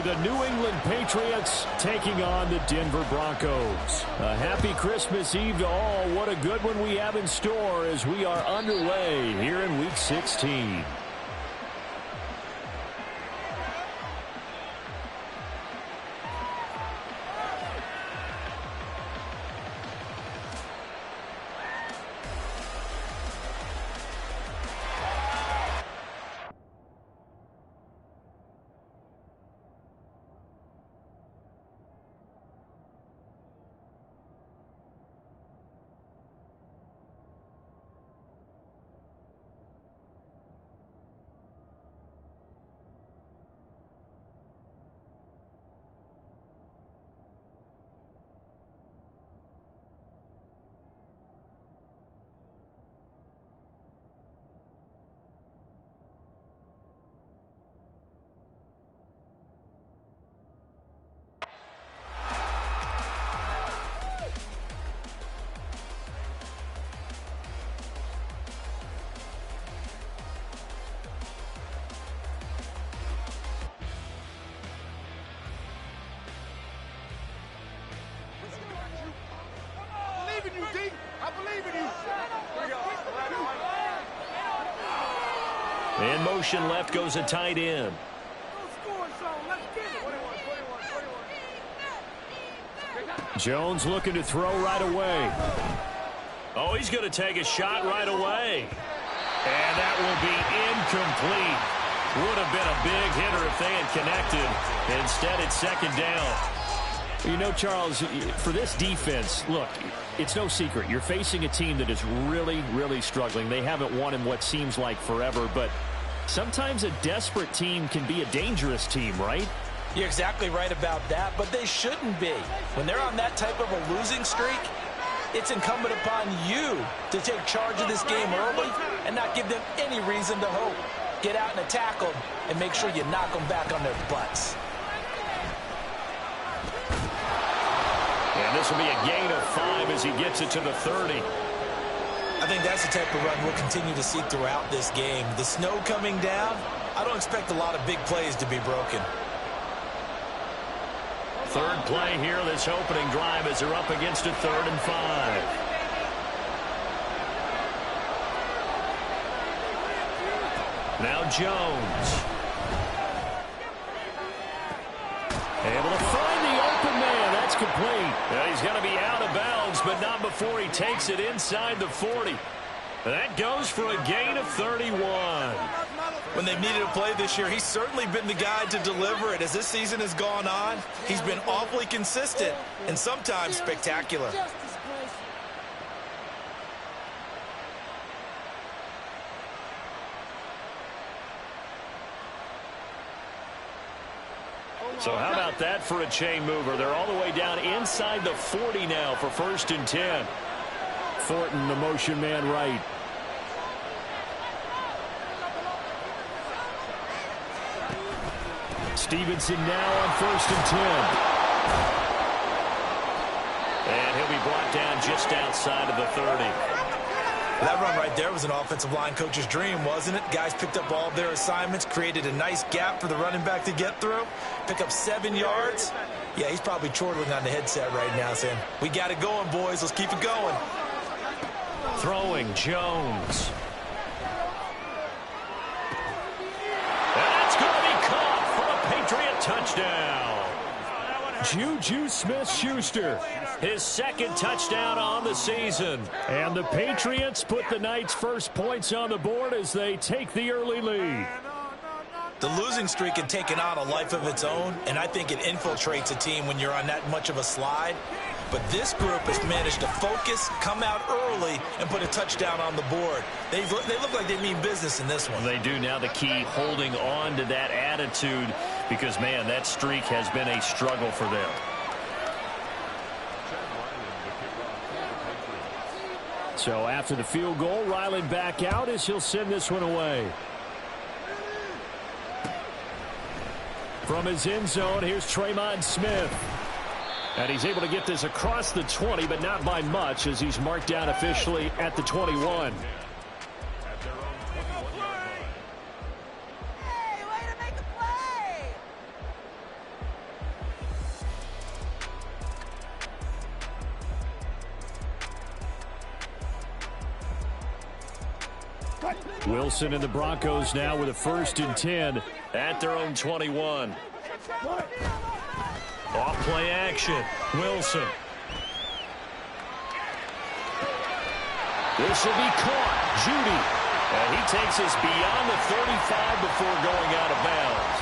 the New England Patriots taking on the Denver Broncos. A happy Christmas Eve to all. What a good one we have in store as we are underway here in Week 16. In motion left goes a tight end. Jones looking to throw right away. Oh, he's going to take a shot right away. And that will be incomplete. Would have been a big hitter if they had connected. Instead, it's second down. You know, Charles, for this defense, look, it's no secret. You're facing a team that is really, really struggling. They haven't won in what seems like forever, but sometimes a desperate team can be a dangerous team, right? You're exactly right about that, but they shouldn't be. When they're on that type of a losing streak, it's incumbent upon you to take charge of this game early and not give them any reason to hope. Get out and attack them and make sure you knock them back on their butts. And this will be a gain of 5 as he gets it to the 30. I think that's the type of run we'll continue to see throughout this game. The snow coming down, I don't expect a lot of big plays to be broken. Third play here, this opening drive as they're up against a 3rd and 5. Now Jones. Able to find the open man. That's complete. He's going to be out of bounds, but not before he takes it inside the 40. That goes for a gain of 31. When they've needed a play this year, he's certainly been the guy to deliver it. As this season has gone on, he's been awfully consistent and sometimes spectacular. So how about that for a chain mover? They're all the way down inside the 40 now for 1st and 10. Thornton, the motion man right. Stevenson now on 1st and 10. And he'll be brought down just outside of the 30. That run right there was an offensive line coach's dream, wasn't it? Guys picked up all of their assignments, created a nice gap for the running back to get through, pick up 7 yards. Yeah, he's probably chortling on the headset right now saying, we got it going, boys. Let's keep it going. Throwing Jones. That's going to be caught for a Patriot touchdown. Juju Smith-Schuster, his 2nd touchdown on the season. And the Patriots put the night's first points on the board as they take the early lead. The losing streak had taken on a life of its own, and I think it infiltrates a team when you're on that much of a slide. But this group has managed to focus, come out early, and put a touchdown on the board. They look like they mean business in this one. They do. Now the key, holding on to that attitude, because, man, that streak has been a struggle for them. So after the field goal, Ryland back out as he'll send this one away. From his end zone, here's Tremont Smith. And he's able to get this across the 20, but not by much, as he's marked down officially at the 21. Wilson and the Broncos now with a 1st and 10 at their own 21. Off play action. Wilson. This will be caught. Judy. And he takes us beyond the 35 before going out of bounds.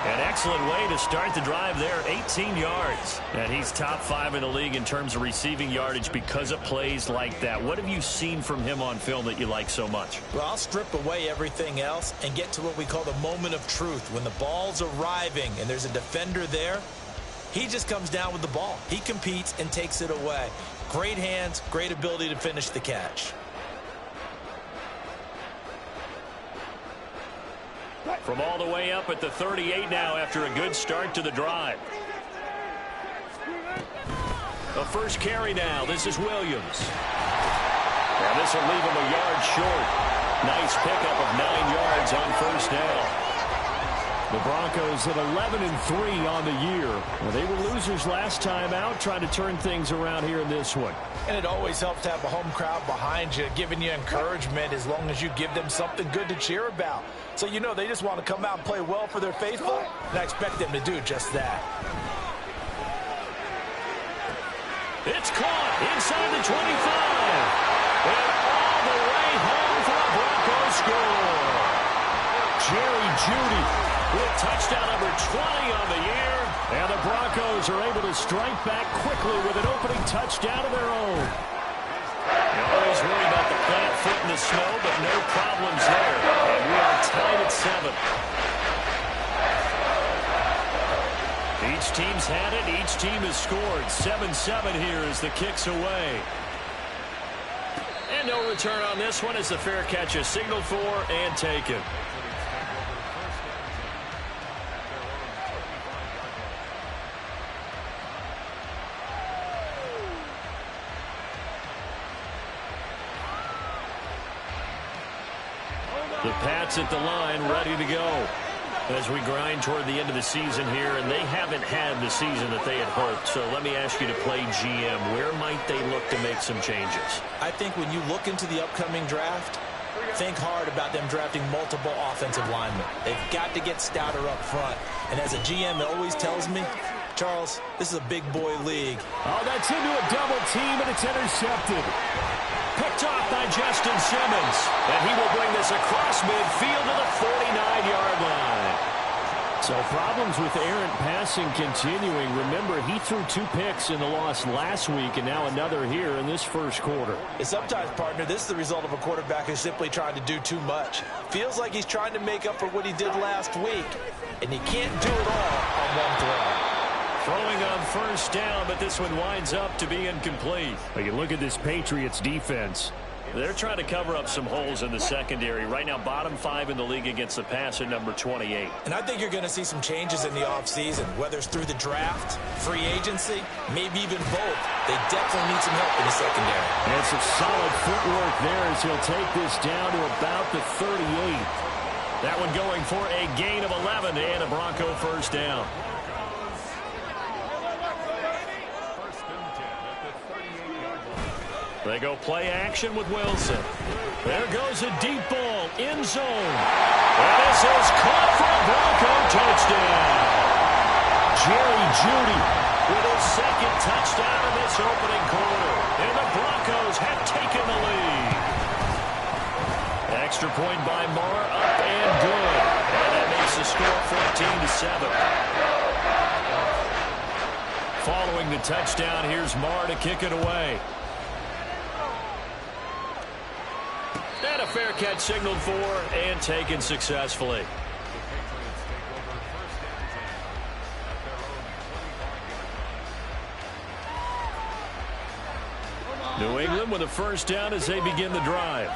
An excellent way to start the drive there, 18 yards. And he's top 5 in the league in terms of receiving yardage because of plays like that. What have you seen from him on film that you like so much? Well, I'll strip away everything else and get to what we call the moment of truth. When the ball's arriving and there's a defender there, he just comes down with the ball. He competes and takes it away. Great hands, great ability to finish the catch. From all the way up at the 38 now after a good start to the drive. The first carry now. This is Williams. Now this will leave him a yard short. Nice pickup of 9 yards on first down. The Broncos at 11-3 on the year. Well, they were losers last time out, trying to turn things around here in this one. And it always helps to have a home crowd behind you, giving you encouragement as long as you give them something good to cheer about. So you know they just want to come out and play well for their faithful, and I expect them to do just that. It's caught inside the 25. And all the way home for a Broncos score. Jerry Jeudy with touchdown number 20 on the year. And the Broncos are able to strike back quickly with an opening touchdown of their own. You always worry about the plant foot in the snow, but no problems there. And we are tied at 7. Each team's had it. Each team has scored. 7-7 here as the kick's away. And no return on this one as the fair catch is signaled for and taken. The Pats at the line, ready to go as we grind toward the end of the season here, and they haven't had the season that they had hoped. So let me ask you to play GM. Where might they look to make some changes? I think when you look into the upcoming draft, think hard about them drafting multiple offensive linemen. They've got to get stouter up front. And as a GM, it always tells me, Charles, this is a big boy league. Oh, that's into a double team, and it's intercepted. Picked off by Justin Simmons. And he will bring this across midfield to the 49-yard line. So problems with errant passing continuing. Remember, he threw 2 picks in the loss last week and now another here in this first quarter. And sometimes, partner, this is the result of a quarterback who's simply trying to do too much. Feels like he's trying to make up for what he did last week. And he can't do it all on one throw. Throwing on first down, but this one winds up to be incomplete. Well, you look at this Patriots defense. They're trying to cover up some holes in the secondary. Right now, bottom 5 in the league against the pass at number 28. And I think you're going to see some changes in the offseason, whether it's through the draft, free agency, maybe even both. They definitely need some help in the secondary. And some solid footwork there as he'll take this down to about the 38. That one going for a gain of 11 and a Bronco first down. They go play action with Wilson. There goes a deep ball, end zone. And this is caught for a Bronco touchdown. Jerry Jeudy with his second touchdown in this opening quarter. And the Broncos have taken the lead. Extra point by Marr, up and good. And that makes the score 14-7. Following the touchdown, here's Marr to kick it away. And a fair catch signaled for and taken successfully. New England with a first down as they begin the drive.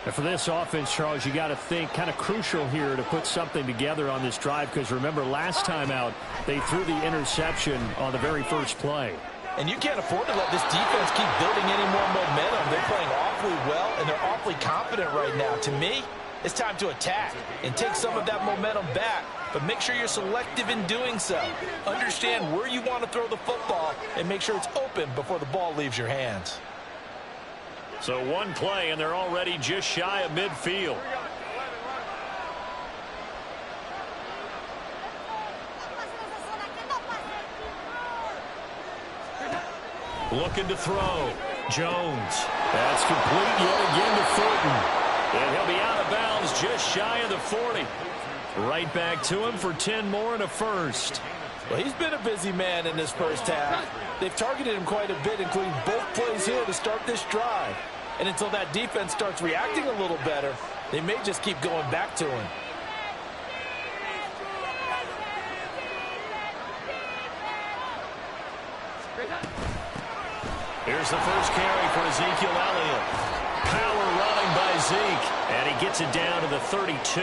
And for this offense, Charles, you got to think kind of crucial here to put something together on this drive, because remember last time out they threw the interception on the very first play. And you can't afford to let this defense keep building any more momentum. They're playing awfully well, and they're awfully confident right now. To me, it's time to attack and take some of that momentum back. But make sure you're selective in doing so. Understand where you want to throw the football and make sure it's open before the ball leaves your hands. So one play, and they're already just shy of midfield. Looking to throw. Jones. That's complete yet again to Thornton. And he'll be out of bounds just shy of the 40. Right back to him for 10 more and a first. Well, he's been a busy man in this first half. They've targeted him quite a bit, including both plays here to start this drive. And until that defense starts reacting a little better, they may just keep going back to him. Here's the first carry for Ezekiel Elliott. Power running by Zeke. And he gets it down to the 32.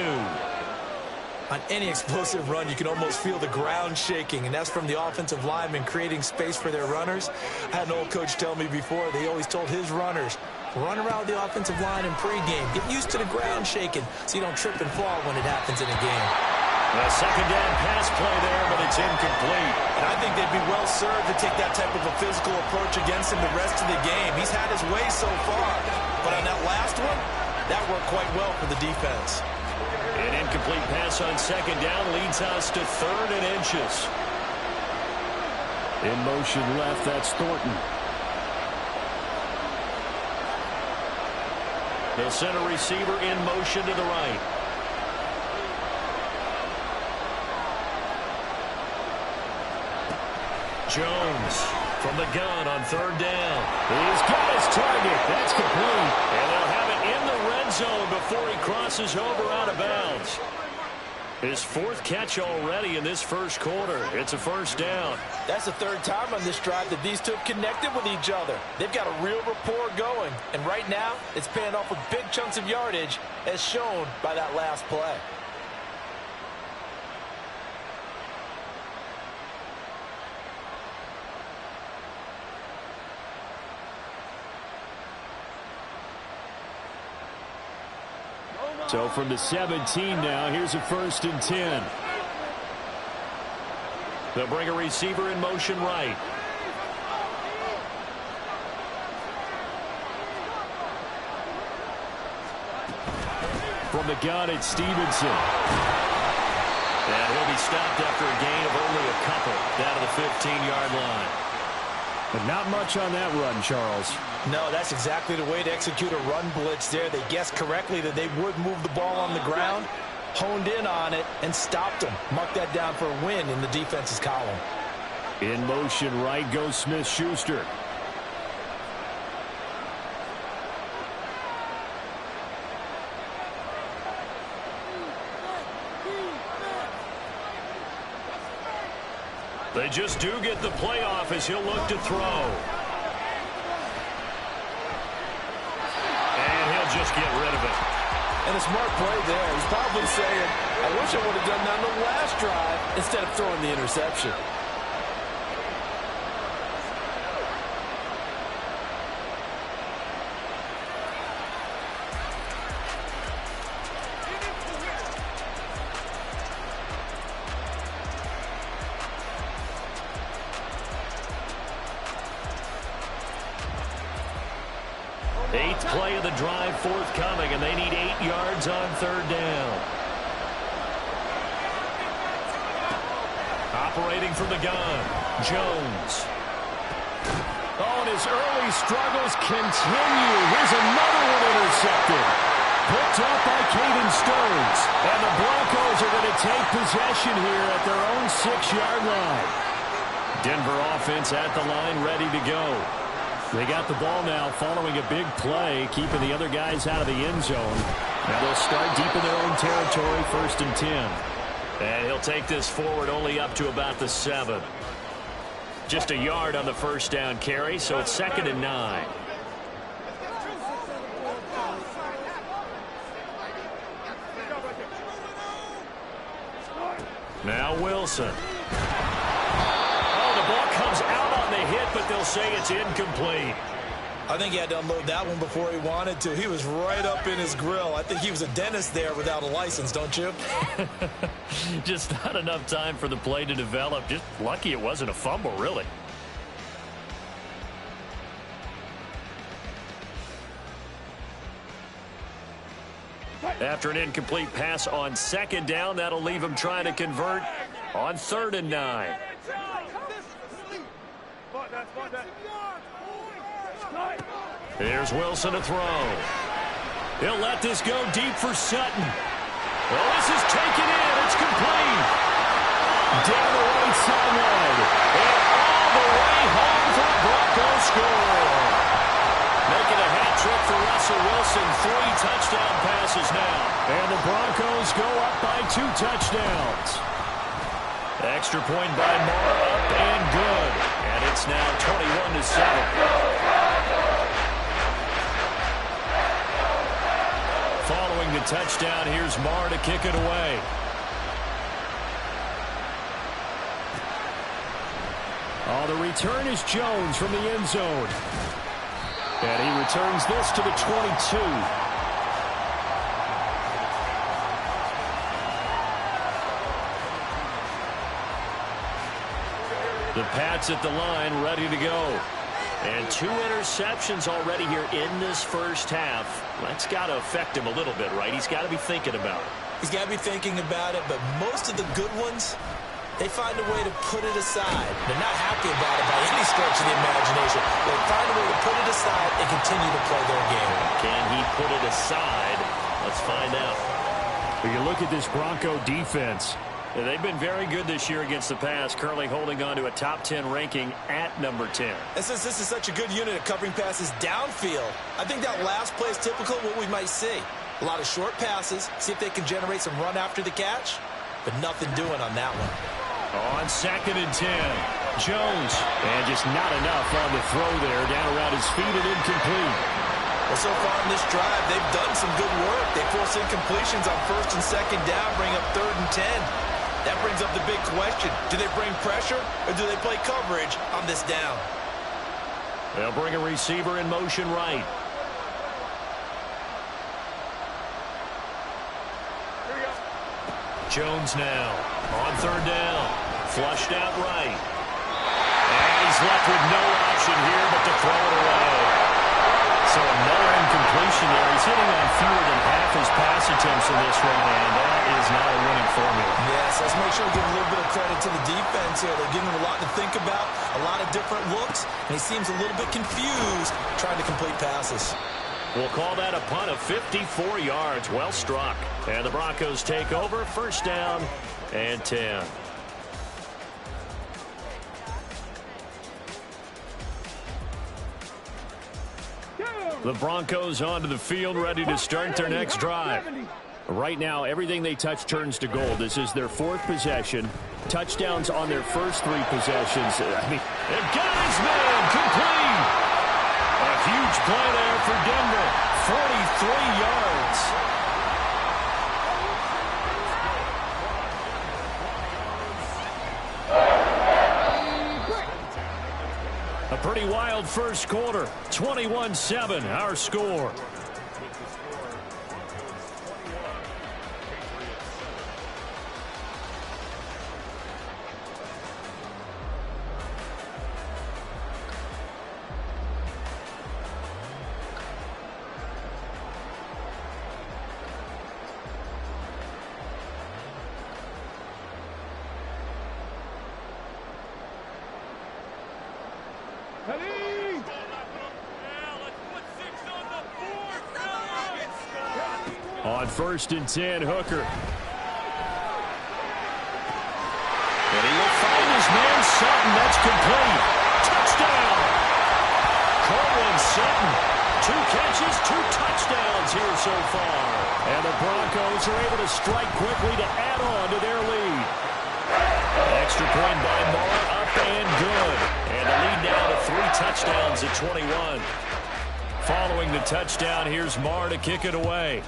On any explosive run, you can almost feel the ground shaking, and that's from the offensive linemen creating space for their runners. I had an old coach tell me before, they always told his runners, run around the offensive line in pregame. Get used to the ground shaking so you don't trip and fall when it happens in a game. A second down pass play there, but it's incomplete. And I think they'd be well served to take that type of a physical approach against him the rest of the game. He's had his way so far, but on that last one, that worked quite well for the defense. An incomplete pass on second down leads us to 3rd and inches. In motion left, that's Thornton. The center receiver in motion to the right. Jones from the gun on 3rd down. He's got his target. That's complete. And they'll have it in the red zone before he crosses over out of bounds. His 4th catch already in this first quarter. It's a first down. That's the 3rd time on this drive that these two have connected with each other. They've got a real rapport going. And right now, it's paying off with big chunks of yardage, as shown by that last play. So from the 17 now, here's a 1st and 10. They'll bring a receiver in motion right. From the gun, it's Stevenson. And he'll be stopped after a gain of only a couple down to the 15-yard line. But not much on that run, Charles. No, that's exactly the way to execute a run blitz there. They guessed correctly that they would move the ball on the ground, honed in on it, and stopped them. Mark that down for a win in the defense's column. In motion right goes Smith-Schuster. They just do get the playoff as he'll look to throw. And he'll just get rid of it. And a smart play there. He's probably saying, I wish I would have done that on the last drive instead of throwing the interception. Eighth play of the drive forthcoming, and they need 8 yards on 3rd down. Operating from the gun, Jones. Oh, and his early struggles continue. Here's another one intercepted. Picked up by Caden Stearns. And the Broncos are going to take possession here at their own 6-yard line. Denver offense at the line, ready to go. They got the ball now following a big play, keeping the other guys out of the end zone. Now they'll start deep in their own territory, 1st and 10. And he'll take this forward only up to about the 7. Just a yard on the first down carry, so it's 2nd and 9. Now Wilson. The ball comes out on the hit, but they'll say it's incomplete. I think he had to unload that one before he wanted to. He was right up in his grill. I think he was a dentist there without a license, don't you? Just not enough time for the play to develop. Just lucky it wasn't a fumble, really. After an incomplete pass on 2nd down, that'll leave him trying to convert on 3rd and 9. Here's Wilson to throw. He'll let this go deep for Sutton. Well, this is taken in. It's complete. Down the right sideline. And all the way home for the Broncos score. Making a hat trick for Russell Wilson. 3 touchdown passes now. And the Broncos go up by 2 touchdowns. Extra point by Moore, up and good. And it's now 21-7. Following the touchdown, here's Moore to kick it away. Oh, the return is Jones from the end zone. And he returns this to the 22. The Pats at the line, ready to go. And 2 interceptions already here in this first half. That's got to affect him a little bit, right? He's got to be thinking about it. He's got to be thinking about it, but most of the good ones, they find a way to put it aside. They're not happy about it by any stretch of the imagination. They find a way to put it aside and continue to play their game. Can he put it aside? Let's find out. When you look at this Bronco defense, they've been very good this year against the pass, currently holding on to a top 10 ranking at number 10. And since this is such a good unit at covering passes downfield, I think that last play is typical of what we might see. A lot of short passes, see if they can generate some run after the catch, but nothing doing on that one. On 2nd and 10, Jones. And just not enough on the throw there, down around his feet and incomplete. Well, so far in this drive, they've done some good work. They force incompletions on 1st and 2nd down, bring up 3rd and 10. That brings up the big question. Do they bring pressure or do they play coverage on this down? They'll bring a receiver in motion right. Jones now on 3rd down. Flushed out right. And he's left with no option here but to throw it away. So another incompletion there. He's hitting on fewer than half his pass attempts in this one, and that is not a winning formula. Yes, let's make sure we give a little bit of credit to the defense here. They're giving him a lot to think about, a lot of different looks, and he seems a little bit confused trying to complete passes. We'll call that a punt of 54 yards. Well struck. And the Broncos take over. 1st down and 10. The Broncos onto the field, ready to start their next drive. Right now, everything they touch turns to gold. This is their 4th possession. Touchdowns on their first 3 possessions. They've got his man complete. A huge play there for Denver. 43 yards. A pretty wild first quarter. 21-7, our score. On 1st and 10, Hooker. And he will find his man Sutton. That's complete. Touchdown. Cortland Sutton. 2 catches, 2 touchdowns here so far. And the Broncos are able to strike quickly to add on to their lead. Extra point by Moore, up and good. And the lead now to 3 touchdowns at 21. Following the touchdown, here's Moore to kick it away.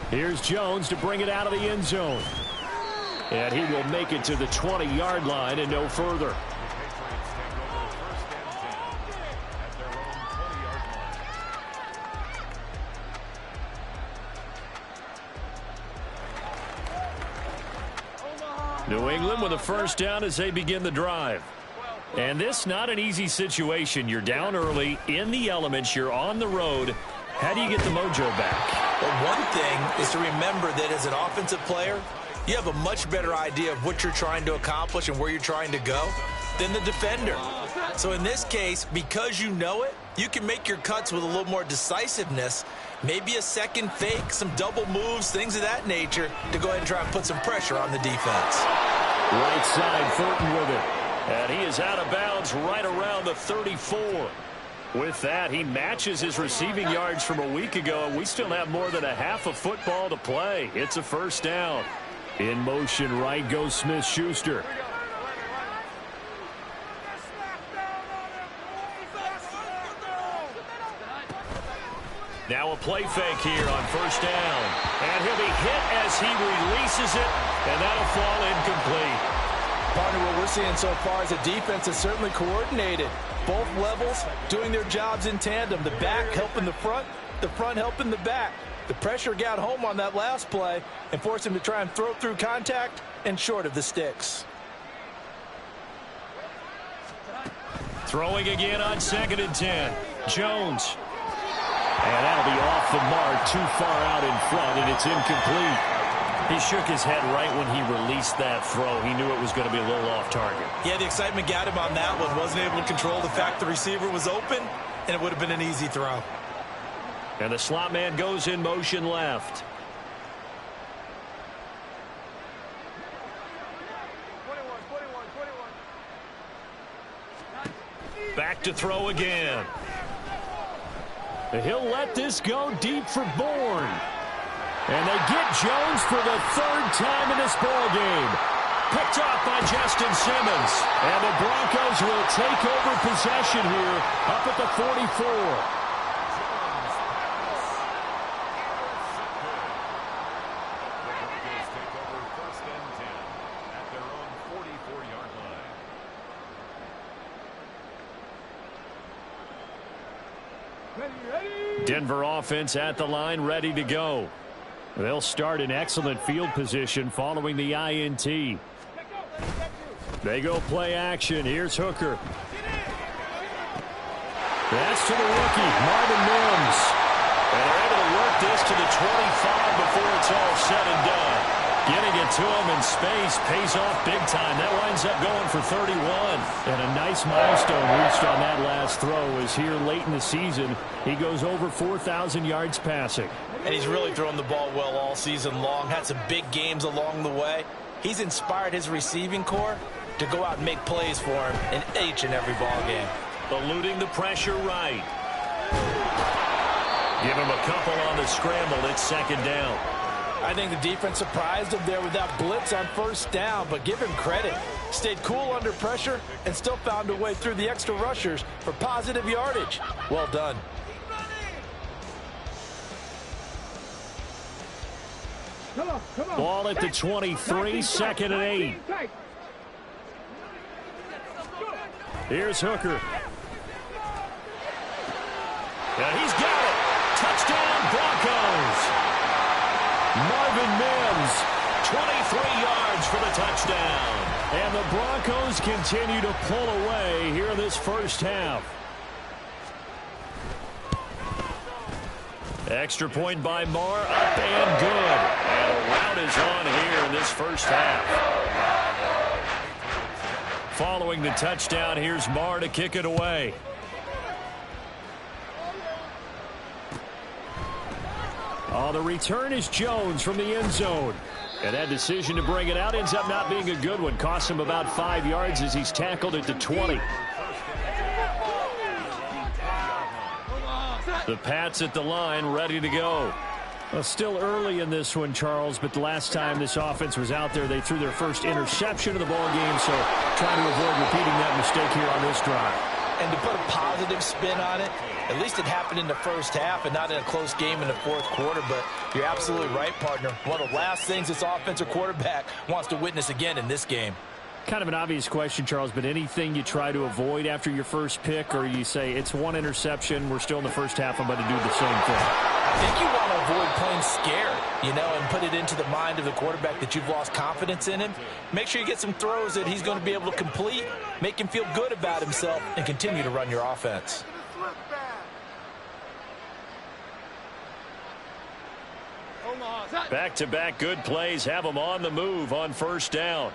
Here's Jones to bring it out of the end zone. And he will make it to the 20-yard line and no further. New England with a first down as they begin the drive. And this not an easy situation. You're down early, in the elements, you're on the road. How do you get the mojo back? Well, one thing is to remember that as an offensive player, you have a much better idea of what you're trying to accomplish and where you're trying to go than the defender. So in this case, because you know it, you can make your cuts with a little more decisiveness, maybe a second fake, some double moves, things of that nature, to go ahead and try and put some pressure on the defense. Right side, Thornton with it. And he is out of bounds right around the 34. With that, he matches his receiving yards from a week ago, and we still have more than a half of football to play. It's a first down. In motion, right goes Smith-Schuster. Now a play fake here on first down. And he'll be hit as he releases it, and that'll fall incomplete. Partner, what we're seeing so far is the defense is certainly coordinated. Both levels doing their jobs in tandem. The back helping the front helping the back. The pressure got home on that last play and forced him to try and throw through contact and short of the sticks. Throwing again on 2nd and 10. Jones. And that'll be off the mark, too far out in front, and it's incomplete. He shook his head right when he released that throw. He knew it was going to be a little off target. Yeah, the excitement got him on that one. Wasn't able to control the fact the receiver was open, and it would have been an easy throw. And the slot man goes in motion left. Back to throw again. He'll let this go deep for Bourne. And they get Jones for the 3rd time in this ball game. Picked off by Justin Simmons. And the Broncos will take over possession here up at the 44. Denver offense at the line, ready to go. They'll start in excellent field position following the INT. They go play action. Here's Hooker. That's to the rookie, Marvin Mims. And they're able to work this to the 25 before it's all said and done. Getting it to him in space pays off big time. That winds up going for 31. And a nice milestone reached on that last throw is here late in the season. He goes over 4,000 yards passing. And he's really thrown the ball well all season long. Had some big games along the way. He's inspired his receiving corps to go out and make plays for him in each and every ball game. Eluding the pressure right. Give him a couple on the scramble. It's 2nd down. I think the defense surprised him there with that blitz on first down, but give him credit. Stayed cool under pressure and still found a way through the extra rushers for positive yardage. Well done. Come on. Ball at the 23, 2nd and 8. Here's Hooker. And he's got it. Touchdown, Broncos. Marvin Mims, 23 yards for the touchdown. And the Broncos continue to pull away here in this first half. Extra point by Marr, up and good. And a rout is on here in this first half. Following the touchdown, here's Marr to kick it away. Oh, the return is Jones from the end zone. And that decision to bring it out ends up not being a good one. Costs him about 5 yards as he's tackled at the 20. The Pats at the line, ready to go. Well, still early in this one, Charles, but the last time this offense was out there, they threw their first interception of the ball game, so trying to avoid repeating that mistake here on this drive. And to put a positive spin on it, at least it happened in the first half and not in a close game in the 4th quarter, but you're absolutely right, partner. One of the last things this offensive quarterback wants to witness again in this game. Kind of an obvious question, Charles, but anything you try to avoid after your first pick, or you say it's one interception, we're still in the first half, I'm going to do the same thing? I think you want to avoid playing scared, and put it into the mind of the quarterback that you've lost confidence in him. Make sure you get some throws that he's going to be able to complete, make him feel good about himself, and continue to run your offense. Back-to-back good plays have them on the move on first down.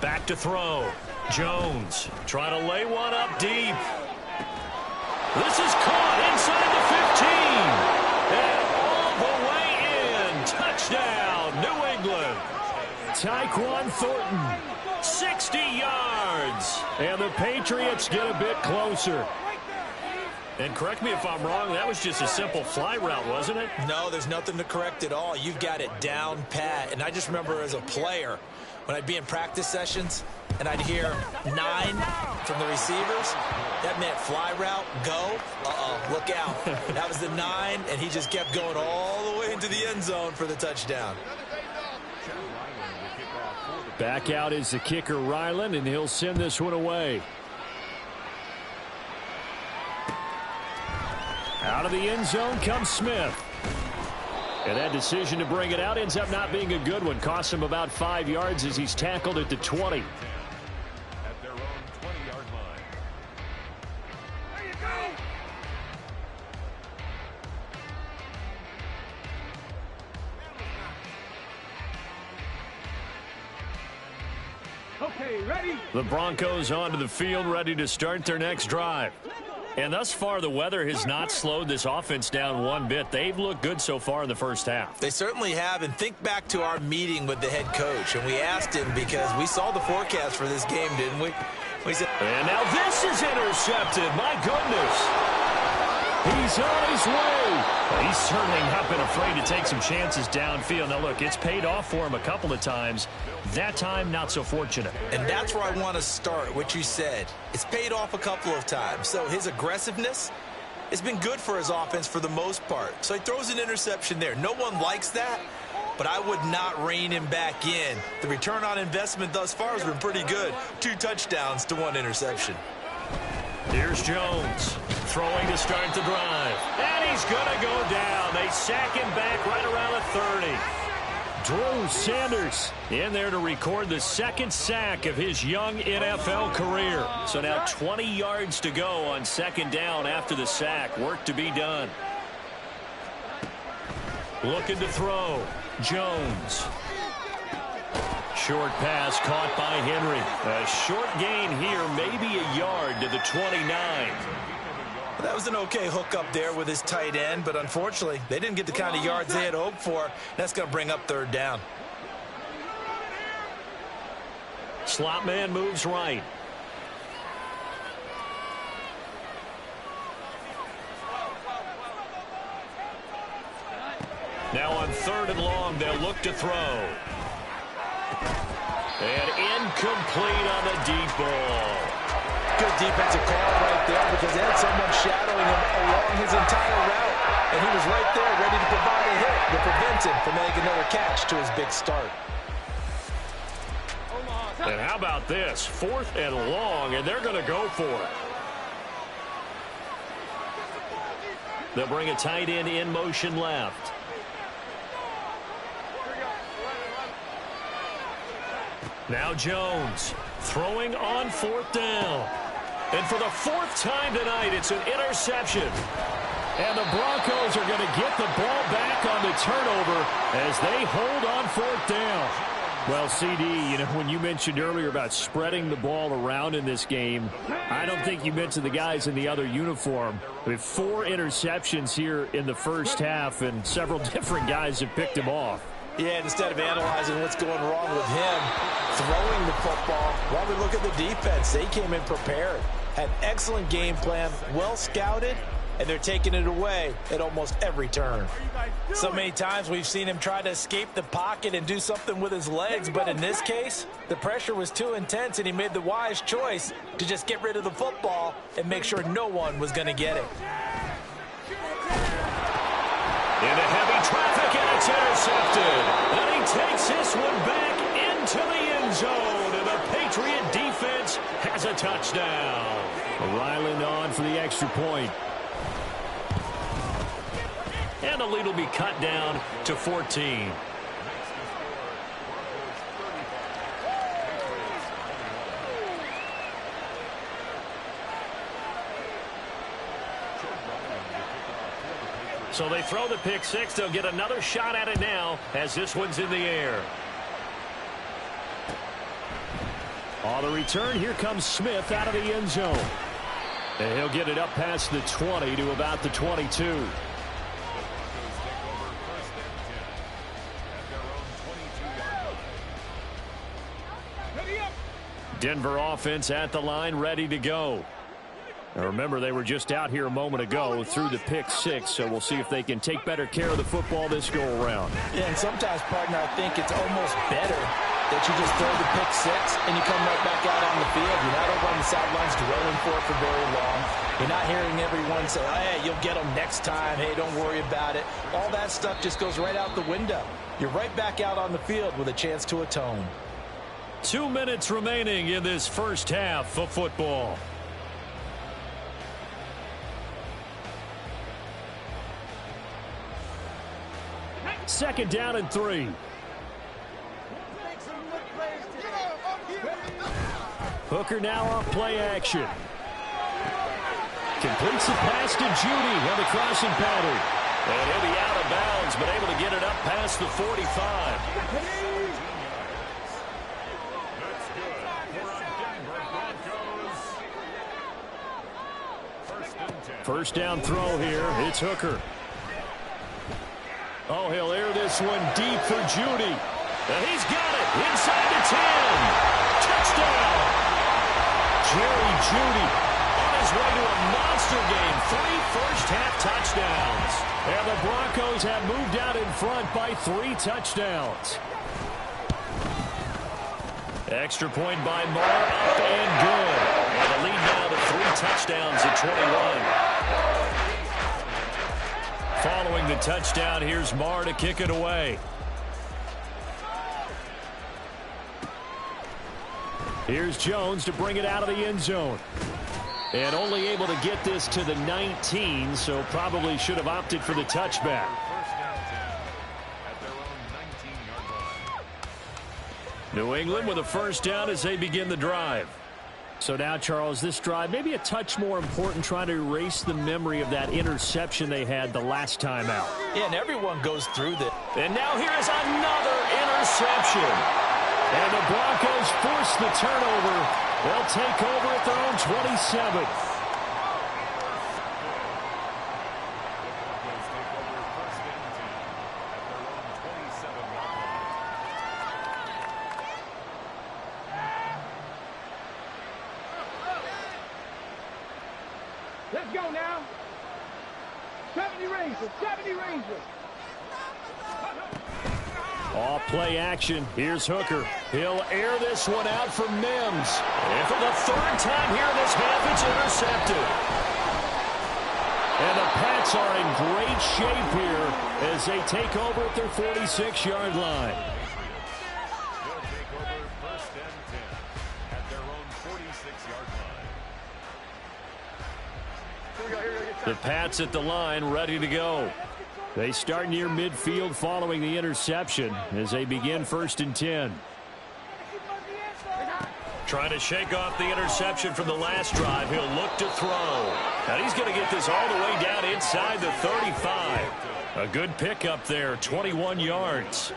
Back to throw. Jones trying to lay one up deep. This is caught inside the 15. And all the way in. Touchdown, New England. Tyquan Thornton. 60 yards. And the Patriots get a bit closer. And correct me if I'm wrong, that was just a simple fly route, wasn't it? No, there's nothing to correct at all. You've got it down pat. And I just remember as a player, when I'd be in practice sessions and I'd hear 9 from the receivers, that meant fly route, go, look out. That was the 9, and he just kept going all the way into the end zone for the touchdown. Back out is the kicker, Ryland, and he'll send this one away. Out of the end zone comes Smith. And that decision to bring it out ends up not being a good one. Costs him about 5 yards as he's tackled at the 20. At their own 20-yard line. There you go. Okay, ready? The Broncos onto the field, ready to start their next drive. And thus far, the weather has not slowed this offense down one bit. They've looked good so far in the first half. They certainly have. And think back to our meeting with the head coach. And we asked him because we saw the forecast for this game, didn't we? We said, and now this is intercepted. My goodness. He's on his way. He's certainly not been afraid to take some chances downfield. Now, look, it's paid off for him a couple of times. That time, not so fortunate. And that's where I want to start, what you said. It's paid off a couple of times. So his aggressiveness has been good for his offense for the most part. So he throws an interception there. No one likes that, but I would not rein him back in. The return on investment thus far has been pretty good. 2 touchdowns to 1 interception. Here's Jones throwing to start the drive. And he's going to go down. They sack him back right around the 30. Drew Sanders in there to record the second sack of his young NFL career. So now 20 yards to go on second down after the sack. Work to be done. Looking to throw. Jones. Short pass caught by Henry. A short gain here, maybe a yard to the 29. That was an okay hook up there with his tight end, but unfortunately, they didn't get the kind of yards they had hoped for. That's going to bring up third down. Slot man moves right. Now on 3rd and long, they'll look to throw. And incomplete on the deep ball. Good defensive call right there because they had someone shadowing him along his entire route. And he was right there ready to provide a hit that prevents him from making another catch to his big start. And how about this? 4th and long, and they're going to go for it. They'll bring a tight end in motion left. Now Jones throwing on 4th down. And for the 4th time tonight, it's an interception. And the Broncos are going to get the ball back on the turnover as they hold on 4th down. Well, CD, when you mentioned earlier about spreading the ball around in this game, I don't think you mentioned the guys in the other uniform. We have 4 interceptions here in the first half, and several different guys have picked him off. Yeah, instead of analyzing what's going wrong with him throwing the football, while we look at the defense, they came in prepared, had excellent game plan, well scouted, and they're taking it away at almost every turn. So many times we've seen him try to escape the pocket and do something with his legs, but in this case, the pressure was too intense, and he made the wise choice to just get rid of the football and make sure no one was going to get it. Into heavy traffic, and it's intercepted. And he takes this for the extra point. And the lead will be cut down to 14. So they throw the pick six. They'll get another shot at it now as this one's in the air. On the return, here comes Smith out of the end zone. And he'll get it up past the 20 to about the 22. Denver offense at the line, ready to go. Now remember, they were just out here a moment ago through the pick six, so we'll see if they can take better care of the football this go-around. Yeah, and sometimes, partner, I think it's almost better that you just throw the pick six and you come right back out on the field. You're not over on the sidelines dwelling for it for very long. You're not hearing everyone say, oh, hey, you'll get them next time. Hey, don't worry about it. All that stuff just goes right out the window. You're right back out on the field with a chance to atone. 2 minutes remaining in this first half of football. Second down and 3. Hooker now off play action. Completes the pass to Judy on the crossing pattern. And he'll be out of bounds, but able to get it up past the 45. First down throw here. It's Hooker. Oh, he'll air this one deep for Judy. And he's got it inside the 10. Touchdown. Jerry Judy On his way to a monster game. 3 first-half touchdowns. And the Broncos have moved out in front by 3 touchdowns. Extra point by Marr, up and good. And the lead now to 3 touchdowns at 21. Following the touchdown, here's Marr to kick it away. Here's Jones to bring it out of the end zone. And only able to get this to the 19, so probably should have opted for the touchback. New England with a first down as they begin the drive. So now, Charles, this drive maybe a touch more important, trying to erase the memory of that interception they had the last time out. Yeah, and everyone goes through this. And now here is another interception. And the Broncos force the turnover. They'll take over at their own 27. Let's go now. 70 Rangers, 70 Rangers. Off play action. Here's Hooker. He'll air this one out for Mims. And for the 3rd time here in this half, it's intercepted. And the Pats are in great shape here as they take over at their 46-yard line. They'll take over 1st and 10 at their own 46-yard line. The Pats at the line, ready to go. They start near midfield following the interception as they begin 1st and 10. Trying to shake off the interception from the last drive. He'll look to throw. And he's going to get this all the way down inside the 35. A good pickup there, 21 yards.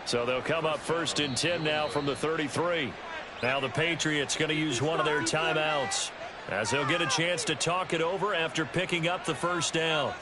So they'll come up 1st and 10 now from the 33. Now the Patriots going to use one of their timeouts as they'll get a chance to talk it over after picking up the first down.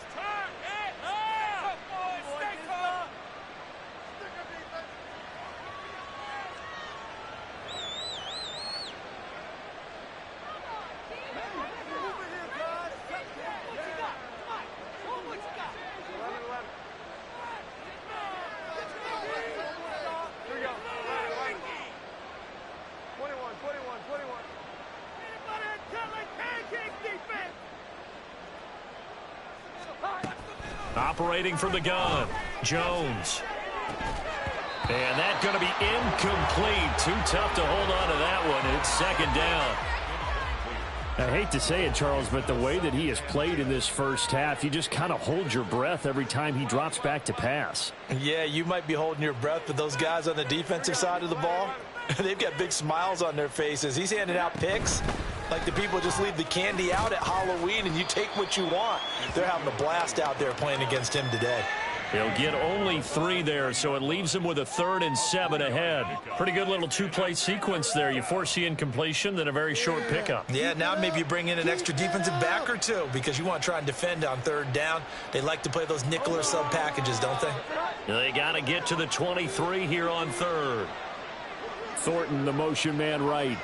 Operating from the gun, Jones. And that's going to be incomplete. Too tough to hold on to that one. It's 2nd down. I hate to say it, Charles, but the way that he has played in this first half, you just kind of hold your breath every time he drops back to pass. Yeah, you might be holding your breath, but those guys on the defensive side of the ball, they've got big smiles on their faces. He's handing out picks like the people just leave the candy out at Halloween and you take what you want. They're having a blast out there playing against him today. He'll get only 3 there, so it leaves him with a 3rd and 7 ahead. Pretty good little 2-play sequence there. You force the incompletion, then a very short pickup. Yeah, now maybe you bring in an extra defensive back or two because you want to try and defend on 3rd down. They like to play those nickel or sub packages, don't they? They got to get to the 23 here on 3rd. Thornton, the motion man right.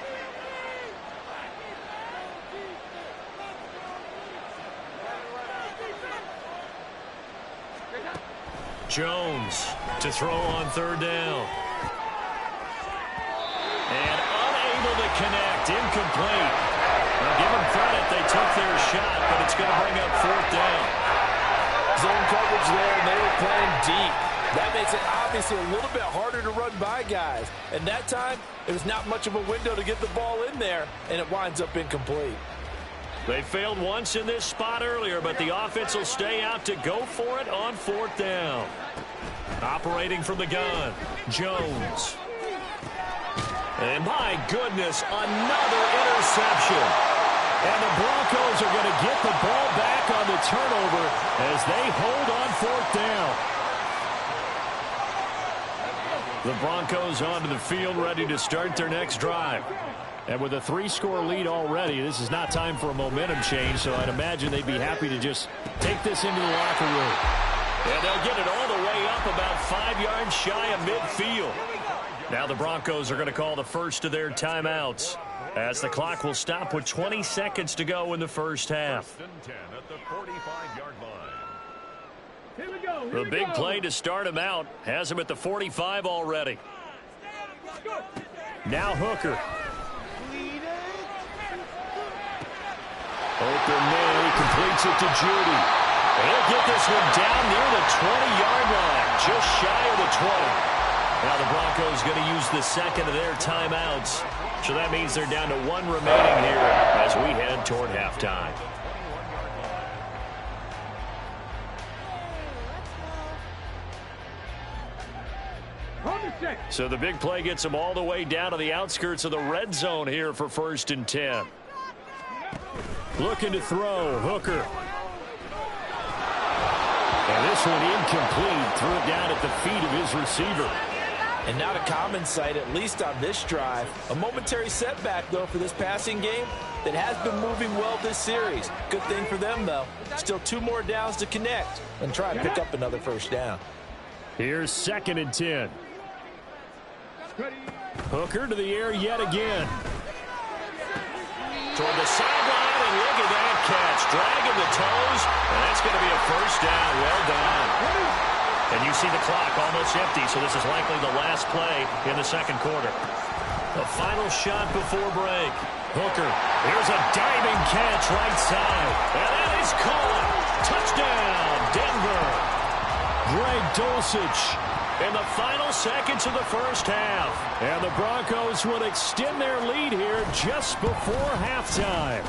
Jones to throw on 3rd down. And unable to connect. Incomplete. Now give them credit. They took their shot, but it's going to bring up 4th down. Zone coverage there, and they were playing deep. That makes it obviously a little bit harder to run by guys. And that time, it was not much of a window to get the ball in there, and it winds up incomplete. They failed once in this spot earlier, but the offense will stay out to go for it on 4th down. Operating from the gun, Jones. And my goodness, another interception. And the Broncos are going to get the ball back on the turnover as they hold on 4th down. The Broncos onto the field ready to start their next drive. And with a 3-score lead already, this is not time for a momentum change, so I'd imagine they'd be happy to just take this into the locker room. And they'll get it all the way up about 5 yards shy of midfield. Now the Broncos are going to call the first of their timeouts as the clock will stop with 20 seconds to go in the first half. At the 45-yard line. The big play to start him out has him at the 45 already. Now Hooker. Open man, he completes it to Judy. He'll get this one down near the 20-yard line, just shy of the 20. Now the Broncos going to use the second of their timeouts. So that means they're down to 1 remaining here as we head toward halftime. So the big play gets them all the way down to the outskirts of the red zone here for 1st and 10. Looking to throw, Hooker. And this one incomplete. Threw it down at the feet of his receiver. And not a common sight, at least on this drive. A momentary setback, though, for this passing game that has been moving well this series. Good thing for them, though. Still 2 more downs to connect and try and pick up another 1st down. Here's 2nd and 10. Hooker to the air yet again. Toward the sideline, and look at that catch. Dragging the toes, and that's going to be a 1st down. Well done. And you see the clock almost empty, so this is likely the last play in the 2nd quarter. The final shot before break. Hooker, here's a diving catch right side. And that is caught. Touchdown, Denver. Greg Dulcich. In the final seconds of the first half. And the Broncos would extend their lead here just before halftime.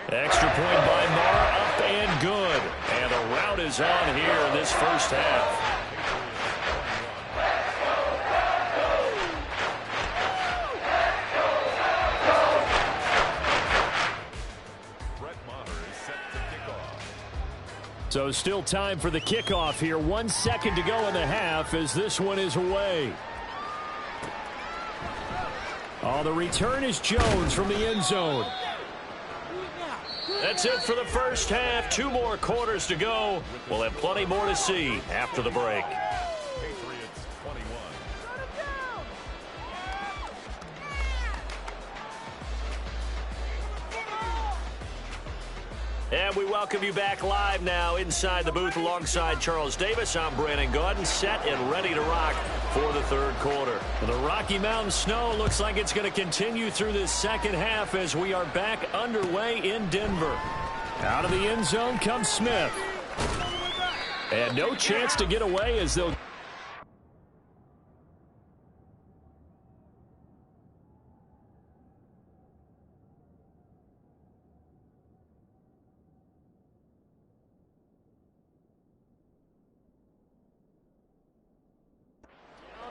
Extra point by Mara, up and good. And the rout is on here in this first half. So still time for the kickoff here. 1 second to go in the half as this one is away. Oh, the return is Jones from the end zone. That's it for the first half. 2 more quarters to go. We'll have plenty more to see after the break. Patriots 21. And we welcome you back live now inside the booth alongside Charles Davis. I'm Brandon Gaudin, set and ready to rock for the 3rd quarter. The Rocky Mountain snow looks like it's going to continue through this 2nd half as we are back underway in Denver. Out of the end zone comes Smith. And no chance to get away as they'll...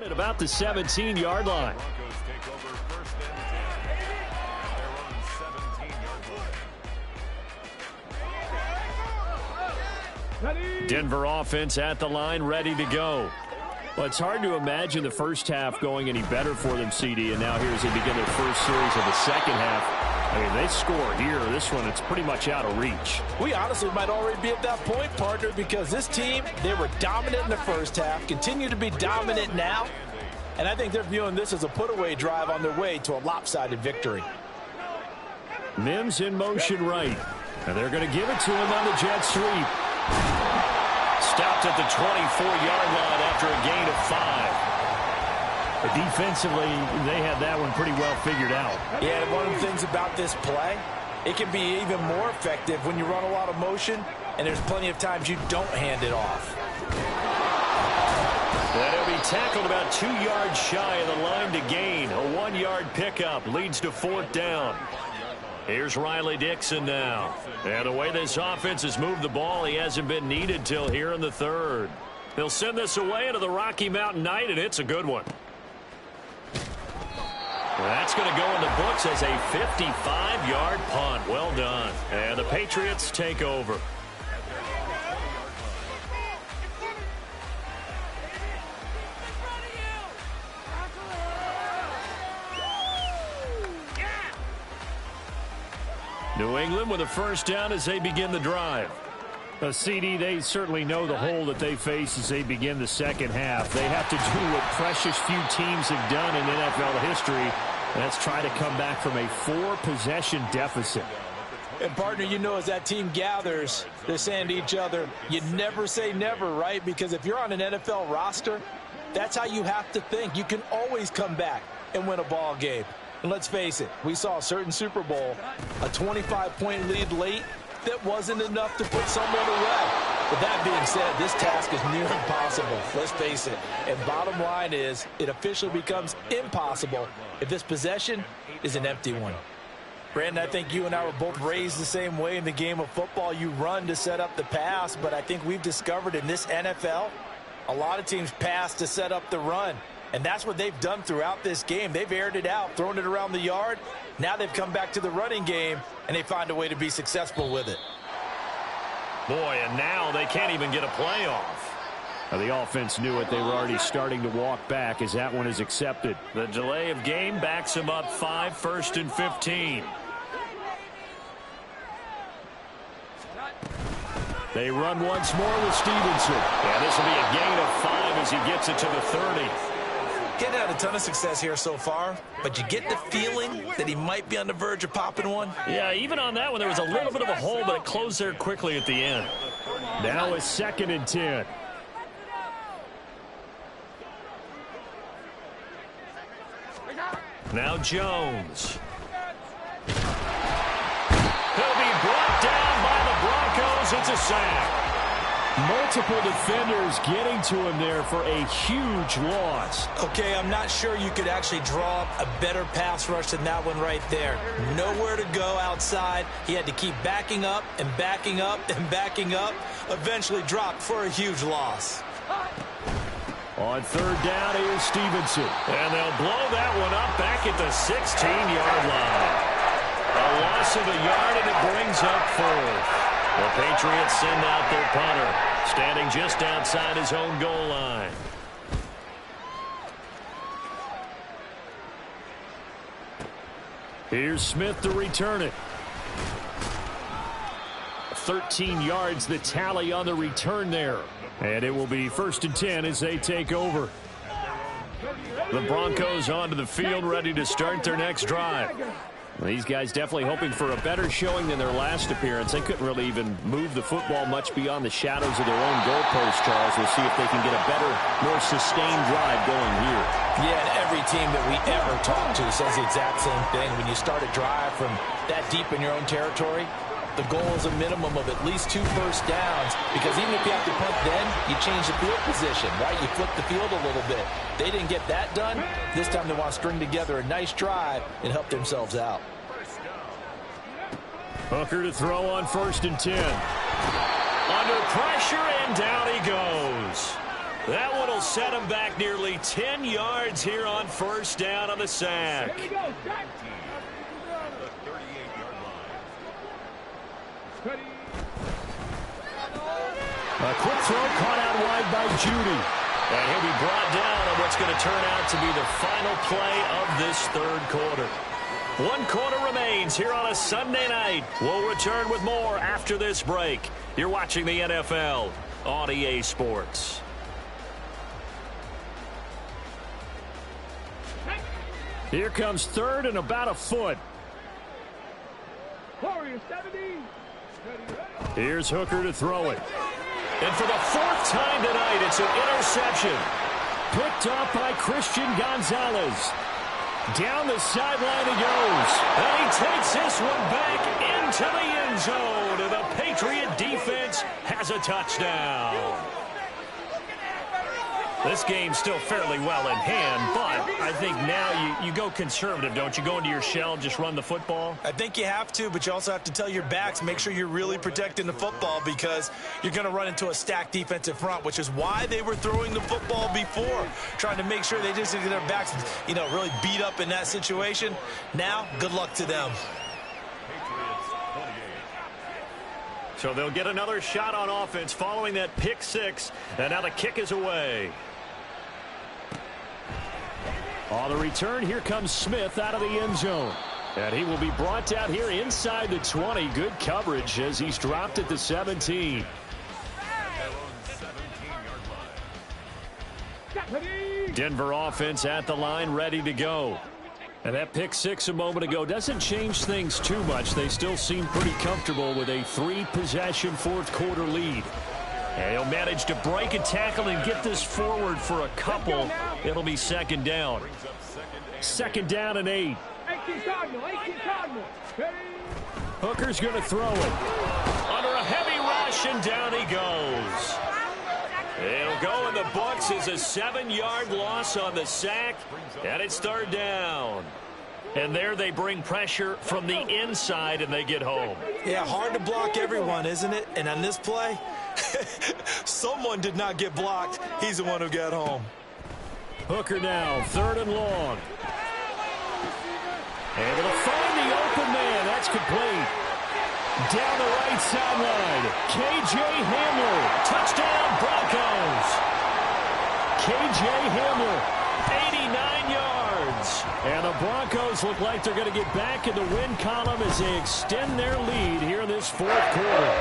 At about the 17-yard line. Broncos take over first and 10 at their own 17-yard line. Denver offense at the line, ready to go. Well, it's hard to imagine the first half going any better for them, CD, and now here as they begin their first series of the second half. I mean, they score here. This one, it's pretty much out of reach. We honestly might already be at that point, partner, because this team, they were dominant in the first half, continue to be dominant now, and I think they're viewing this as a put-away drive on their way to a lopsided victory. Mims in motion right, and they're going to give it to him on the jet sweep. Stopped at the 24-yard line after a gain of 5. But defensively, they had that one pretty well figured out. Yeah, and one of the things about this play, it can be even more effective when you run a lot of motion, and there's plenty of times you don't hand it off. That'll be tackled about 2 yards shy of the line to gain. A 1-yard pickup leads to 4th down. Here's Riley Dixon now. And the way this offense has moved the ball, he hasn't been needed till here in the 3rd. They'll send this away into the Rocky Mountain night, and it's a good one. That's going to go in the books as a 55-yard punt. Well done. And the Patriots take over. New England with a first down as they begin the drive. CD, they certainly know the hole that they face as they begin the second half. They have to do what precious few teams have done in NFL history. That's try to come back from a 4-possession deficit. And, partner, you know as that team gathers, they're saying to each other, you never say never, right? Because if you're on an NFL roster, that's how you have to think. You can always come back and win a ball game. And let's face it, we saw a certain Super Bowl, a 25-point lead late, that wasn't enough to put someone away. But that being said, this task is near impossible. Let's face it. And bottom line is, it officially becomes impossible if this possession is an empty one. Brandon, I think you and I were both raised the same way in the game of football. You run to set up the pass, but I think we've discovered in this NFL, a lot of teams pass to set up the run. And that's what they've done throughout this game. They've aired it out, thrown it around the yard. Now they've come back to the running game, and they find a way to be successful with it. Boy, and now they can't even get a play off. Now, the offense knew it. They were already starting to walk back as that one is accepted. The delay of game backs them up 5, 1st and 15. They run once more with Stevenson. Yeah, this will be a gain of 5 as he gets it to the 30. Getting out a ton of success here so far, but you get the feeling that he might be on the verge of popping one. Yeah, even on that one, there was a little bit of a hole, but it closed there quickly at the end. Now it's 2nd and 10. Now Jones. He'll be brought down by the Broncos. It's a sack. Multiple defenders getting to him there for a huge loss. Okay, I'm not sure you could actually draw up a better pass rush than that one right there. Nowhere to go outside. He had to keep backing up and backing up and backing up. Eventually dropped for a huge loss. On 3rd down, here's Stevenson. And they'll blow that one up back at the 16-yard line. A loss of a yard, and it brings up 4th. The Patriots send out their punter, standing just outside his own goal line. Here's Smith to return it. 13 yards, the tally on the return there. And it will be 1st and 10 as they take over. The Broncos onto the field, ready to start their next drive. Well, these guys definitely hoping for a better showing than their last appearance. They couldn't really even move the football much beyond the shadows of their own goalpost, Charles. We'll see if they can get a better, more sustained drive going here. Yeah, and every team that we ever talk to says the exact same thing. When you start a drive from that deep in your own territory, the goal is a minimum of at least 2 first downs, because even if you have to punt then, you change the field position, right? You flip the field a little bit. They didn't get that done. This time they want to string together a nice drive and help themselves out. Hooker to throw on 1st and 10. Under pressure, and down he goes. That one will set him back nearly 10 yards here on first down on the sack. The 38-yard line. A quick throw caught out wide by Judy. And he'll be brought down on what's going to turn out to be the final play of this third quarter. 1 quarter remains here on a Sunday night. We'll return with more after this break. You're watching the NFL on EA Sports. Here comes third and about a foot. Here's Hooker to throw it. And for the 4th time tonight, it's an interception. Picked up by Christian Gonzalez. Down the sideline he goes. And he takes this one back into the end zone. And the Patriot defense has a touchdown. This game's still fairly well in hand, but I think now you go conservative, don't you? Go into your shell, just run the football? I think you have to, but you also have to tell your backs, make sure you're really protecting the football because you're going to run into a stacked defensive front, which is why they were throwing the football before, trying to make sure they just get their backs, really beat up in that situation. Now, good luck to them. So they'll get another shot on offense following that pick 6, and now the kick is away. On the return, here comes Smith out of the end zone. And he will be brought down here inside the 20. Good coverage as he's dropped at the 17. Denver offense at the line, ready to go. And that pick 6 a moment ago doesn't change things too much. They still seem pretty comfortable with a 3-possession fourth quarter lead. And he'll manage to break a tackle and get this forward for a couple. It'll be second down. Second down and 8. Hooker's going to throw it. Under a heavy rush, and down he goes. It'll go in the books as a 7-yard loss on the sack, and it's third down. And there they bring pressure from the inside, and they get home. Yeah, hard to block everyone, isn't it? And on this play, someone did not get blocked. He's the one who got home. Hooker now, third and long. Able to find the open man. That's complete. Down the right sideline, K.J. Hamler. Touchdown, Broncos. K.J. Hamler, 89 yards. And the Broncos look like they're going to get back in the win column as they extend their lead here in this fourth quarter.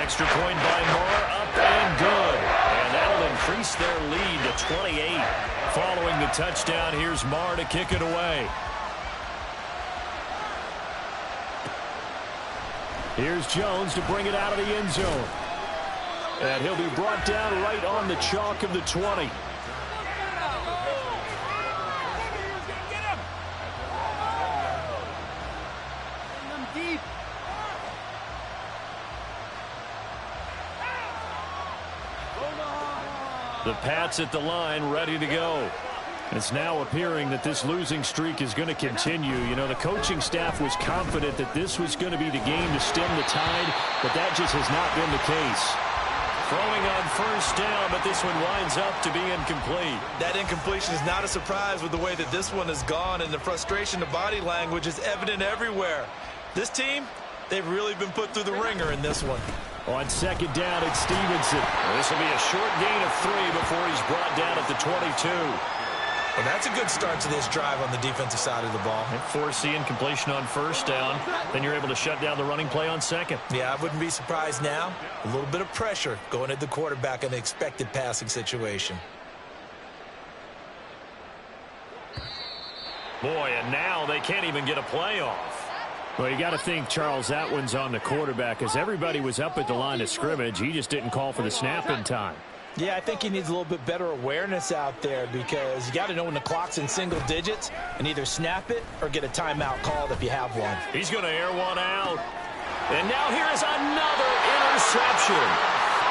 Extra point by Moore, up and good. And that'll increase their lead to 28. Following the touchdown, here's Moore to kick it away. Here's Jones to bring it out of the end zone. And he'll be brought down right on the chalk of the 20. The Pats at the line, ready to go. It's now appearing that this losing streak is going to continue. You know, the coaching staff was confident that this was going to be the game to stem the tide, but that just has not been the case. Throwing on first down, but this one winds up to be incomplete. That incompletion is not a surprise with the way that this one has gone, and the frustration, the body language is evident everywhere. This team, they've really been put through the ringer in this one. On second down, it's Stevenson. This will be a short gain of 3 before he's brought down at the 22. Well, that's a good start to this drive on the defensive side of the ball. And force the incompletion on first down. Then you're able to shut down the running play on second. Yeah, I wouldn't be surprised now. A little bit of pressure going at the quarterback in the expected passing situation. Boy, and now they can't even get a play off. Well, you got to think, Charles, that one's on the quarterback. As everybody was up at the line of scrimmage, he just didn't call for the snap in time. Yeah, I think he needs a little bit better awareness out there because you got to know when the clock's in single digits and either snap it or get a timeout called if you have one. He's going to air one out. And now here's another interception.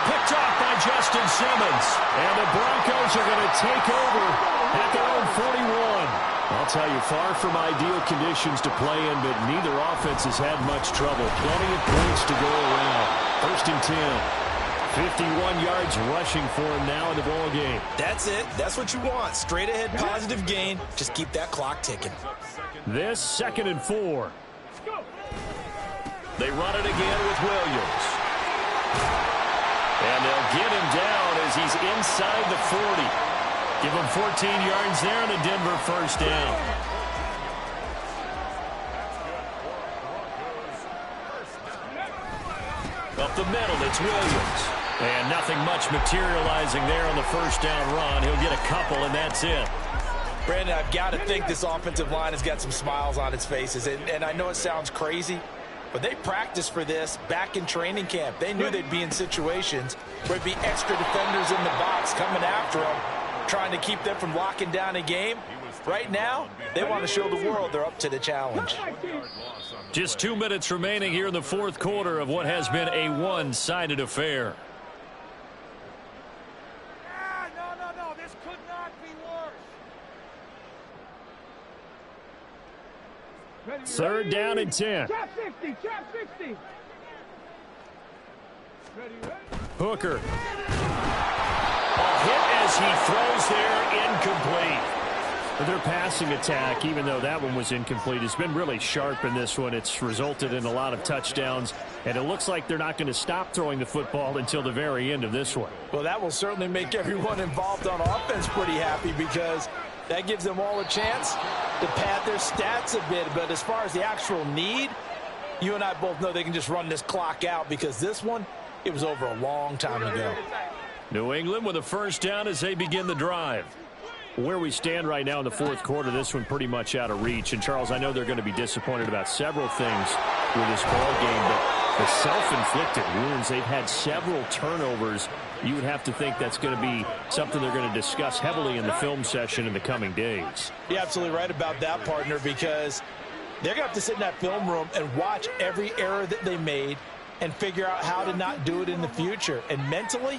Picked off by Justin Simmons. And the Broncos are going to take over at their own 41. I'll tell you, far from ideal conditions to play in, but neither offense has had much trouble. Plenty of points to go around. First and 10. 51 yards rushing for him now in the ball game. That's it. That's what you want. Straight ahead, positive gain. Just keep that clock ticking. This 2nd and 4. They run it again with Williams. And they'll get him down as he's inside the 40. Give him 14 yards there and a Denver first down. Up the middle, it's Williams. And nothing much materializing there on the first down run. He'll get a couple, and that's it. Brandon, I've got to think this offensive line has got some smiles on its faces. And I know it sounds crazy, but they practiced for this back in training camp. They knew they'd be in situations where it'd be extra defenders in the box coming after them, trying to keep them from locking down a game. Right now, they want to show the world they're up to the challenge. Just 2 minutes remaining here in the fourth quarter of what has been a one-sided affair. No, this could not be worse. Third down and 10. Trap 60, trap 60. Hooker. A hit as he throws there, incomplete. Their passing attack, even though that one was incomplete, has been really sharp in this one. It's resulted in a lot of touchdowns, and it looks like they're not going to stop throwing the football until the very end of this one. Well, that will certainly make everyone involved on offense pretty happy because that gives them all a chance to pad their stats a bit. But as far as the actual need, you and I both know they can just run this clock out because this one, it was over a long time ago. New England with a first down as they begin the drive. Where we stand right now in the fourth quarter, this one pretty much out of reach. And, Charles, I know they're going to be disappointed about several things with this ball game, but the self-inflicted wounds, they've had several turnovers. You would have to think that's going to be something they're going to discuss heavily in the film session in the coming days. You're absolutely right about that, partner, because they're going to have to sit in that film room and watch every error that they made and figure out how to not do it in the future. And mentally,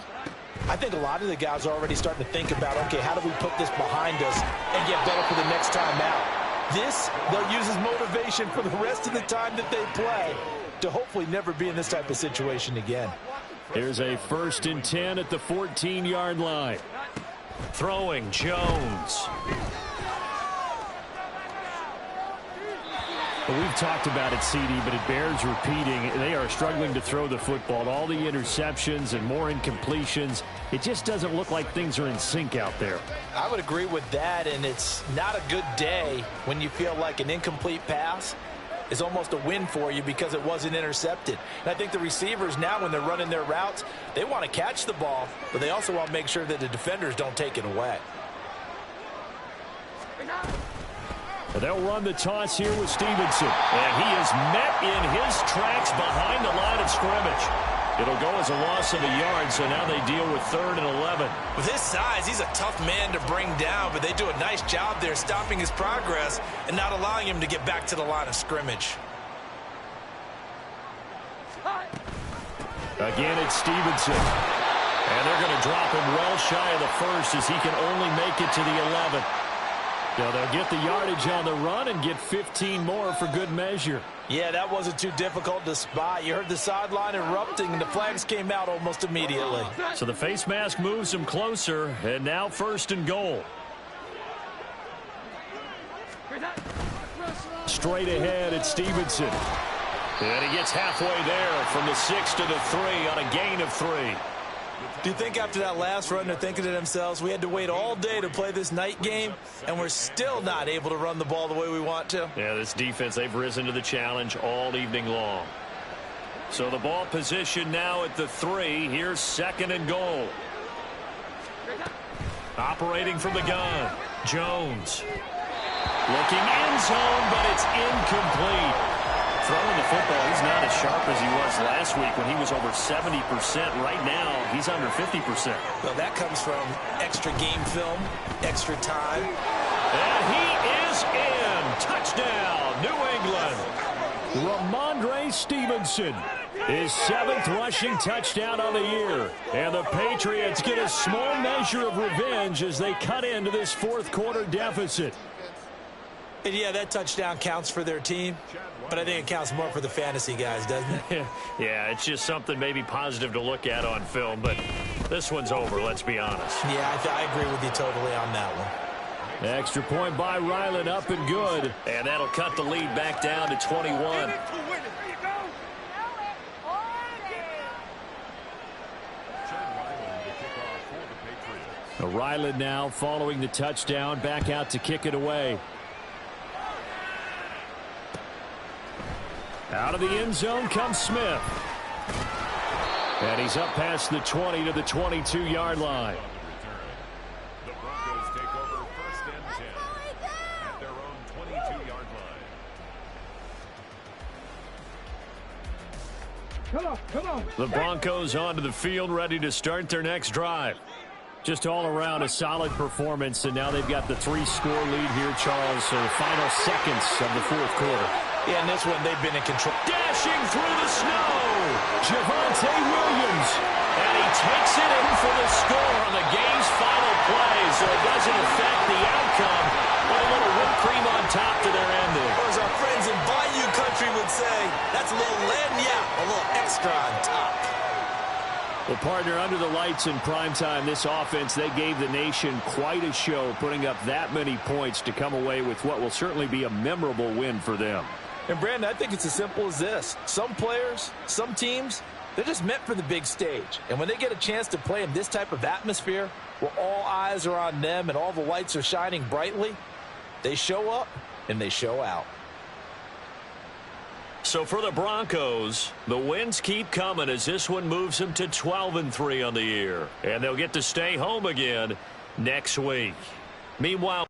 I think a lot of the guys are already starting to think about, okay, how do we put this behind us and get better for the next time out? This, they'll use as motivation for the rest of the time that they play to hopefully never be in this type of situation again. Here's a 1st and 10 at the 14-yard line. Throwing Jones. Well, we've talked about it, CD, but it bears repeating. They are struggling to throw the football. All the interceptions and more incompletions. It just doesn't look like things are in sync out there. I would agree with that, and it's not a good day when you feel like an incomplete pass is almost a win for you because it wasn't intercepted. And I think the receivers now, when they're running their routes, they want to catch the ball, but they also want to make sure that the defenders don't take it away. They'll run the toss here with Stevenson. And he is met in his tracks behind the line of scrimmage. It'll go as a loss of a yard, so now they deal with 3rd and 11. With his size, he's a tough man to bring down, but they do a nice job there stopping his progress and not allowing him to get back to the line of scrimmage. Again, it's Stevenson. And they're going to drop him well shy of the 1st as he can only make it to the 11th. Now they'll get the yardage on the run and get 15 more for good measure. Yeah, that wasn't too difficult to spot. You heard the sideline erupting, and the flags came out almost immediately. So the face mask moves him closer, and now 1st and goal. Straight ahead, it's Stevenson. And he gets halfway there from the 6 to the 3 on a gain of 3. Do you think after that last run they're thinking to themselves, we had to wait all day to play this night game, and we're still not able to run the ball the way we want to? Yeah, this defense, they've risen to the challenge all evening long. So the ball position now at the 3. Here's 2nd and goal. Operating from the gun, Jones. Looking end zone, but it's incomplete. Throwing the football, he's not as sharp as he was last week when he was over 70%. Right now, he's under 50%. Well, that comes from extra game film, extra time. And he is in. Touchdown, New England. Ramondre Stevenson, his 7th rushing touchdown on the year. And the Patriots get a small measure of revenge as they cut into this fourth quarter deficit. And yeah, that touchdown counts for their team, but I think it counts more for the fantasy guys, doesn't it? Yeah, it's just something maybe positive to look at on film, but this one's over, let's be honest. Yeah, I agree with you totally on that one. Extra point by Ryland, up and good. And that'll cut the lead back down to 21. Ryland now following the touchdown, back out to kick it away. Out of the end zone comes Smith. And he's up past the 20 to the 22-yard line. The Broncos take over 1st and 10 at their own 22-yard line. Come on. The Broncos onto the field, ready to start their next drive. Just all around a solid performance, and now they've got the 3-score lead here, Charles. So the final seconds of the 4th quarter. Yeah, in this one, they've been in control. Dashing through the snow, Javonte Williams. And he takes it in for the score on the game's final play, so it doesn't affect the outcome, but a little whipped cream on top to their ending. Or as our friends in Bayou Country would say, that's a little lagniappe, a little extra on top. Well, partner, under the lights in primetime, this offense, they gave the nation quite a show, putting up that many points to come away with what will certainly be a memorable win for them. And, Brandon, I think it's as simple as this. Some players, some teams, they're just meant for the big stage. And when they get a chance to play in this type of atmosphere, where all eyes are on them and all the lights are shining brightly, they show up and they show out. So for the Broncos, the wins keep coming as this one moves them to 12-3 on the year. And they'll get to stay home again next week. Meanwhile,